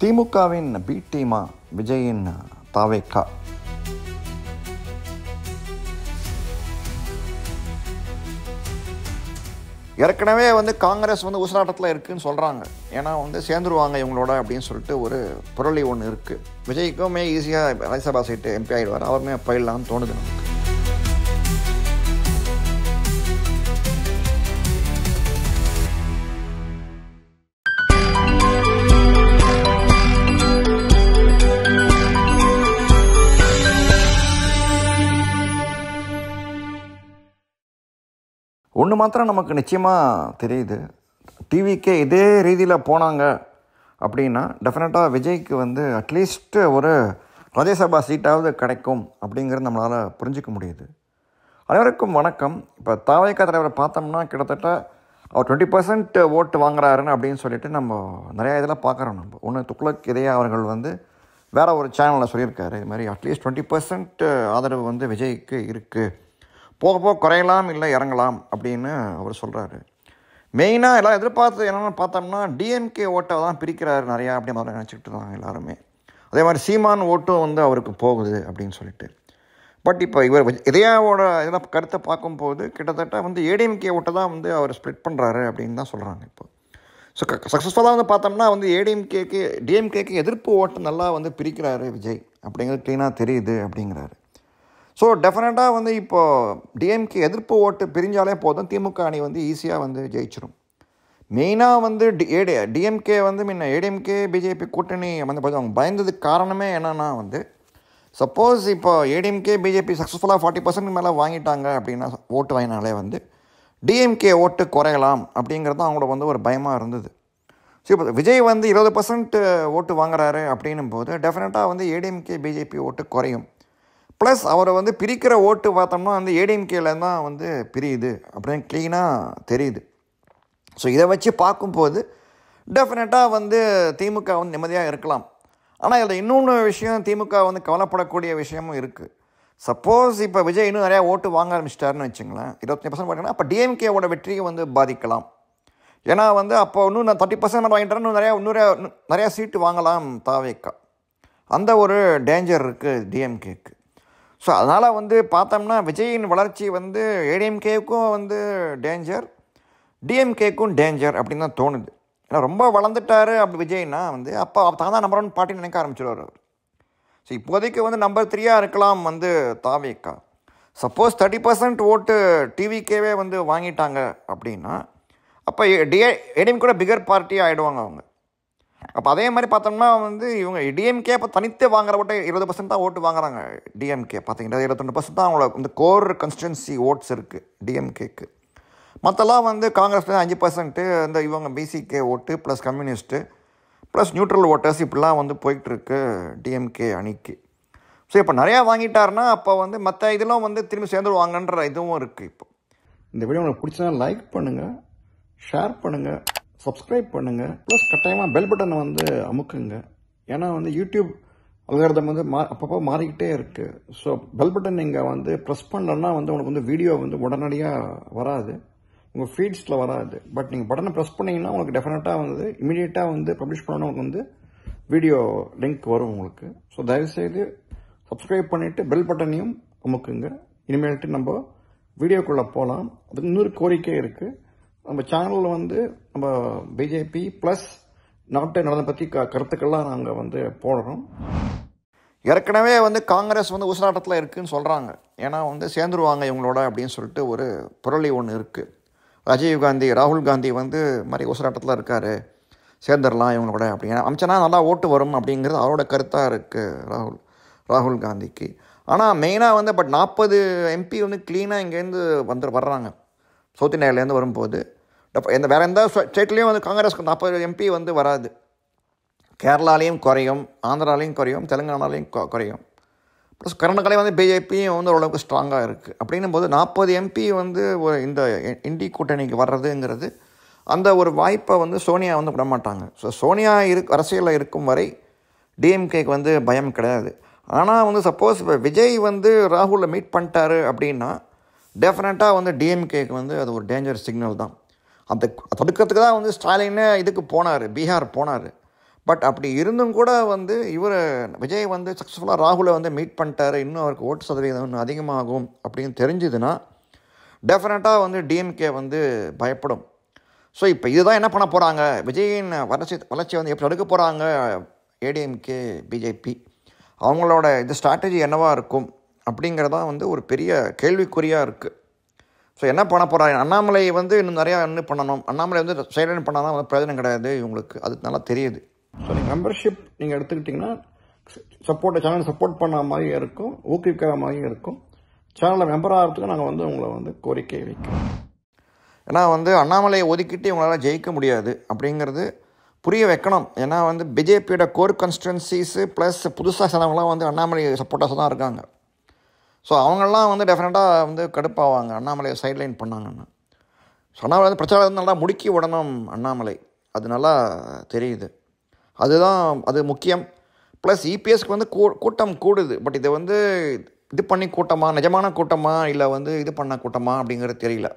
திமுகவின் பி டீமா விஜயின் தாவேக்கா. ஏற்கனவே காங்கிரஸ் உசிராட்டத்தில் இருக்குதுன்னு சொல்கிறாங்க. ஏன்னா சேர்ந்துருவாங்க இவங்களோட அப்படின்னு சொல்லிட்டு ஒரு புரளி ஒன்று இருக்குது. விஜய்க்குமே ஈஸியாக ராஜ்யசபா சீட்டு எம்பி ஆகிடுவார், அவருமே போயிடலான்னு தோணுது நமக்கு. ஒன்று மாத்திரம் நமக்கு நிச்சயமாக தெரியுது, டிவிக்கே இதே ரீதியில் போனாங்க அப்படின்னா டெஃபினட்டாக விஜய்க்கு அட்லீஸ்ட் ஒரு ராஜ்யசபா சீட்டாவது கிடைக்கும் அப்படிங்கிறது நம்மளால் புரிஞ்சிக்க முடியுது. அனைவருக்கும் வணக்கம். இப்போ தாவேக்கா தலைவரை பார்த்தோம்னா கிட்டத்தட்ட அவர் 20% ஓட்டு வாங்குறாருன்னு அப்படின்னு சொல்லிட்டு நம்ம நிறையா இதில் பார்க்குறோம். நம்ம ஒன்று துக்ளக் இதயா அவர்கள் வேறு ஒரு சேனலில் சொல்லியிருக்காரு, இது மாதிரி அட்லீஸ்ட் 20% ஆதரவு விஜய்க்கு இருக்குது, போக போக குறையலாம் இல்லை இறங்கலாம் அப்படின்னு அவர் சொல்கிறாரு. மெயினாக எல்லாம் எதிர்பார்த்து என்னென்னு பார்த்தோம்னா டிஎம்கே ஓட்டை தான் பிரிக்கிறாரு நிறையா அப்படி மாதிரி நினச்சிக்கிட்டு இருந்தாங்க எல்லாருமே. அதே மாதிரி சீமான் ஓட்டும் அவருக்கு போகுது அப்படின்னு சொல்லிட்டு. பட் இப்போ இவர் இதயாவோட இதெல்லாம் கருத்தை பார்க்கும்போது கிட்டத்தட்ட ஏடிஎம்கே ஓட்டை தான் அவர் ஸ்ப்ளிட் பண்ணுறாரு அப்படின்னு தான் சொல்கிறாங்க. இப்போ ஸோ சக்ஸஸ்ஃபுல்லாக பார்த்தோம்னா டிஎம்கேக்கு எதிர்ப்பு ஓட்டு நல்லா பிரிக்கிறாரு விஜய் அப்படிங்கிறது க்ளீனாக தெரியுது அப்படிங்கிறாரு. ஸோ டெஃபினட்டாக இப்போது டிஎம்கே எதிர்ப்பு ஓட்டு பிரிஞ்சாலே போதும், திமுக அணி ஈஸியாக ஜெயிச்சிடும். மெயினாக டிஎம்கே முன்ன ஏடிஎம்கே பிஜேபி கூட்டணி அவங்க பயந்ததுக்கு காரணமே என்னென்னா சப்போஸ் இப்போ ஏடிஎம்கே பிஜேபி சக்ஸஸ்ஃபுல்லாக 40% மேலே வாங்கிட்டாங்க அப்படின்னா ஓட்டு வாங்கினாலே டிஎம்கே ஓட்டு குறையலாம் அப்படிங்கிறது அவங்களோட ஒரு பயமாக இருந்தது. ஸோ இப்போ விஜய் 20% ஓட்டு வாங்குறாரு அப்படின்னும் போது டெஃபினட்டாக ஏடிஎம்கே பிஜேபி ஓட்டு குறையும். ப்ளஸ் அவரை பிரிக்கிற ஓட்டு பார்த்தோம்னா ஏடிஎம்கேல தான் பிரியுது அப்படின்னு க்ளீனாக தெரியுது. ஸோ இதை வச்சு பார்க்கும்போது டெஃபினட்டாக திமுக நிம்மதியாக இருக்கலாம். ஆனால் இதில் இன்னொன்று விஷயம், திமுக கவலைப்படக்கூடிய விஷயமும் இருக்குது. சப்போஸ் இப்போ விஜய் இன்னும் நிறையா ஓட்டு வாங்க ஆரம்பிச்சிட்டாருன்னு வச்சுங்களேன், 25% பார்த்தீங்கன்னா அப்போ டிஎம்கேவோட வெற்றியை பாதிக்கலாம். ஏன்னா அப்போ இன்னும் நான் 30% வாங்கிட்டேன், இன்னும் நிறையா சீட்டு வாங்கலாம் தாவேக்கா, அந்த ஒரு டேஞ்சர் இருக்குது டிஎம்கேக்கு. ஸோ அதனால் பார்த்தோம்னா விஜயின் வளர்ச்சி ஏடிஎம்கேவுக்கும் டேஞ்சர், டிஎம்கேக்கும் டேஞ்சர் அப்படின்னு தான் தோணுது. ஏன்னா ரொம்ப வளர்ந்துட்டார் அப்படி விஜய்னா அப்போ தான் நம்பர் 1 பார்ட்டின்னு நினைக்க ஆரம்பிச்சிடுவார் அவர். ஸோ இப்போதைக்கு நம்பர் 3 இருக்கலாம் தாவேக்கா. சப்போஸ் 30% ஓட்டு டிவிக்கேவே வாங்கிட்டாங்க அப்படின்னா அப்போ ஏடிஎம் கூட பிகர் பார்ட்டி ஆகிடுவாங்க அவங்க. அப்போ அதே மாதிரி பார்த்தோம்னா இவங்க டிஎம்கே இப்போ தனித்து வாங்குற ஓட்டு 20% தான் ஓட்டு வாங்குறாங்க. டிஎம்கே பார்த்தீங்கன்னா 22% தான் அவங்களோட கோர் கன்ஸ்டிடுவன்சி ஓட்ஸ் இருக்குது டிஎம்கேக்கு. மற்றெல்லாம் காங்கிரஸ் 5%, இவங்க பிசிகே ஓட்டு plus communist plus neutral voters இப்படிலாம் போயிட்டுருக்கு டிஎம்கே அணிக்கு. ஸோ இப்போ நிறையா வாங்கிட்டாருன்னா அப்போ மற்ற இதெல்லாம் திரும்பி சேர்ந்துருவாங்கன்ற இதுவும் இருக்குது. இப்போ இந்த வீடியோ உங்களுக்கு பிடிச்சா லைக் பண்ணுங்கள், ஷேர் பண்ணுங்கள், சப்ஸ்கிரைப் பண்ணுங்கள், ப்ளஸ் கட்டாயமாக பெல் பட்டனை அமுக்குங்க. ஏன்னா யூடியூப் அல்காரிதம் அப்பப்போ மாறிக்கிட்டே இருக்குது. ஸோ பெல் பட்டன் நீங்கள் ப்ரெஸ் பண்ணலன்னா உங்களுக்கு வீடியோ உடனடியாக வராது, உங்கள் ஃபீட்ஸில் வராது. பட் நீங்கள் பட்டனை ப்ரெஸ் பண்ணிங்கன்னா உங்களுக்கு டெஃபினட்டாக இமீடியட்டாக பப்ளிஷ் பண்ணணும், உங்களுக்கு வீடியோ லிங்க் வரும் உங்களுக்கு. ஸோ தயவுசெய்து சப்ஸ்கிரைப் பண்ணிவிட்டு பெல் பட்டனையும் அமுக்குங்க. இனிமேல்ட்டு நம்ம வீடியோக்குள்ளே போகலாம். அதுக்கு இன்னொரு கோரிக்கை இருக்குது. நம்ம சேனலில் நம்ம பிஜேபி ப்ளஸ் நாட்டு நலனை பற்றி கருத்துக்கள்லாம் நாங்கள் போடுறோம். ஏற்கனவே காங்கிரஸ் உசிராட்டத்தில் இருக்குதுன்னு சொல்கிறாங்க. ஏன்னா சேர்ந்துருவாங்க இவங்களோட அப்படின்னு சொல்லிட்டு ஒரு புரளி ஒன்று இருக்குது. ராகுல் காந்தி மாதிரி உசிராட்டத்தில் இருக்கார், சேர்ந்துடலாம் இவங்களோட அப்படின்னா அமைச்சனா நல்லா ஓட்டு வரும் அப்படிங்கிறது அவரோட கருத்தாக இருக்குது ராகுல் காந்திக்கு. ஆனால் மெயினாக பட் 40 எம்பி க்ளீனாக இங்கேருந்து வர்றாங்க சவுத் இந்தியாவிலேருந்து வரும்போது. வேறு எந்த ஸ்டேட்லேயும் காங்கிரஸ்க்கு 40 எம்பி வராது. கேரளாலேயும் குறையும், ஆந்திராலேயும் குறையும், தெலுங்கானாலேயும் குறையும். ப்ளஸ் கர்நாடகாலேயும் பிஜேபியும் ஓரளவுக்கு ஸ்ட்ராங்காக இருக்குது. அப்படின்னும் போது 40 எம்பி இந்த இண்டி கூட்டணிக்கு வர்றதுங்கிறது அந்த ஒரு வாய்ப்பை சோனியா விட மாட்டாங்க. ஸோ சோனியா அரசியலில் இருக்கும் வரை டிஎம்கேக்கு பயம் கிடையாது. ஆனால் சப்போஸ் இப்போ விஜய் ராகுலில் மீட் பண்ணிட்டாரு அப்படின்னா டெஃபினட்டாக டிஎம்கேக்கு அது ஒரு டேஞ்சர் சிக்னல் தான். அந்த தடுக்கிறதுக்கு தான் ஸ்டாலின் இதுக்கு போனார், பீகார் போனார். பட் அப்படி இருந்தும் கூட வந்து விஜய் வந்து சக்ஸஸ்ஃபுல்லாக ராகுலை வந்து மீட் பண்ணிட்டாரு, இன்னும் அவருக்கு ஓட்டு சதவீதம் இன்னும் அதிகமாகும் அப்படின்னு தெரிஞ்சுதுன்னா டெஃபினட்டாக வந்து டிஎம்கே வந்து பயப்படும். ஸோ இப்போ இதுதான் என்ன பண்ண போகிறாங்க, விஜயின் வளர்ச்சி வந்து எப்படி தடுக்க போகிறாங்க ஏடிஎம்கே பிஜேபி, அவங்களோட இது ஸ்ட்ராட்டஜி என்னவாக இருக்கும் அப்படிங்கிறதான் வந்து ஒரு பெரிய கேள்விக்குறியாக இருக்குது. ஸோ என்ன பண்ண போகிறாங்க, அண்ணாமலை வந்து இன்னும் நிறையா என்ன பண்ணணும், அண்ணாமலை வந்து சைலண்ட் பண்ணால் தான் வந்து பிரயோஜனம் கிடையாது இவங்களுக்கு, அது நல்லா தெரியுது. ஸோ நீங்கள் மெம்பர்ஷிப் நீங்கள் எடுத்துக்கிட்டிங்கன்னா சேனல் சப்போர்ட் பண்ண மாதிரி இருக்கும், ஊக்குவிக்கிற மாதிரி இருக்கும். சேனலில் மெம்பர் ஆகிறதுக்கு நாங்கள் வந்து உங்களை வந்து கோரிக்கை வைக்கிறோம். ஏன்னா வந்து அண்ணாமலையை ஒதுக்கிட்டு இவங்களால் ஜெயிக்க முடியாது அப்படிங்கிறது புரிய வைக்கணும். ஏன்னா வந்து பிஜேபியோட கோர் கான்ஸ்டிடுவன்சிஸு ப்ளஸ் புதுசாக சேர்ந்தவங்களாம் வந்து அண்ணாமலை சப்போர்ட்டர்ஸாக தான் இருக்காங்க. ஸோ அவங்களாம் வந்து டெஃபினட்டாக வந்து கடுப்பாவாங்க அண்ணாமலையை சைட்லைன் பண்ணாங்கன்னா. ஸோ அண்ணாமலை வந்து பிரச்சாரம் வந்து நல்லா முடுக்கி விடணும் அண்ணாமலை, அது நல்லா தெரியுது, அதுதான் அது முக்கியம். ப்ளஸ் இபிஎஸ்க்கு வந்து கூட்டம் கூடுது, பட் இதை வந்து இது பண்ணி கூட்டமா, நிஜமான கூட்டமா இல்லை வந்து இது பண்ண கூட்டமா அப்படிங்கிறது தெரியல.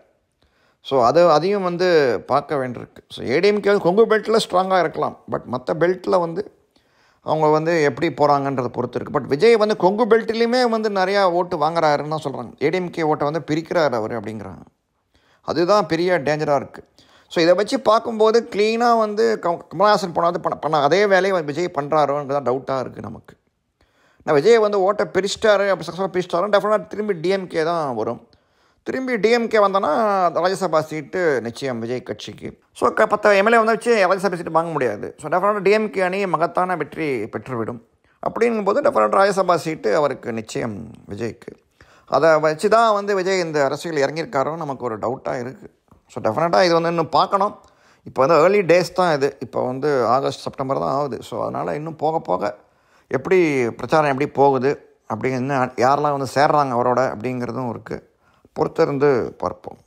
ஸோ அதையும் வந்து பார்க்க வேண்டியிருக்கு. ஸோ ஏடிஎம்கே வந்து கொங்கு பெல்ட்டில் ஸ்ட்ராங்காக இருக்கலாம், பட் மற்ற பெல்ட்டில் வந்து அவங்க வந்து எப்படி போகிறாங்கன்றதை பொறுத்து இருக்குது. பட் விஜய் வந்து கொங்கு பெல்ட்லேயுமே வந்து நிறையா ஓட்டு வாங்குறாருன்னு தான் சொல்கிறாங்க, ஏடிஎம்கே ஓட்டை வந்து பிரிக்கிறார் அவர் அப்படிங்கிறாங்க. அதுதான் பெரிய டேஞ்சராக இருக்குது. ஸோ இதை வச்சு பார்க்கும்போது க்ளீனாக வந்து கமல்ஹாசன் பண்ண அதே வேலையை விஜய் பண்ணுறாரோன்னு தான் டவுட்டாக இருக்குது நமக்கு. நான் விஜய் வந்து ஓட்டை பிரிச்சிட்டாரு, அப்படி சக்ஸஸ்ஃபுல்லாக பிரிச்சிட்டாரும் டெஃபினட்டாக திரும்பி டிஎம்கே தான் வரும். திரும்பி டிஎம்கே வந்தோன்னா ராஜ்யசபா சீட்டு நிச்சயம் விஜய் கட்சிக்கு. ஸோ 10 எம்எல்ஏ வந்து வச்சு ராஜ்யசபா சீட்டு வாங்க முடியாது. ஸோ டெஃபினட்டாக டிஎம்கே அணி மகத்தான வெற்றி பெற்றுவிடும். அப்படிங்கும்போது டெஃபினட்டாக ராஜ்யசபா சீட்டு அவருக்கு நிச்சயம் விஜய்க்கு. அதை வச்சு தான் வந்து விஜய் இந்த அரசியல் இறங்கியிருக்காரோ நமக்கு ஒரு டவுட்டாக இருக்குது. ஸோ டெஃபினட்டாக இது வந்து இன்னும் பார்க்கணும். இப்போ வந்து ஏர்லி டேஸ் தான் இது, இப்போ வந்து ஆகஸ்ட் செப்டம்பர் தான் ஆகுது. ஸோ அதனால் இன்னும் போக போக எப்படி பிரச்சாரம் எப்படி போகுது அப்படின்னு யாரெல்லாம் வந்து சேர்றாங்க அவரோட அப்படிங்கிறதும் இருக்குது, பொறுத்திருந்து பார்ப்போம்.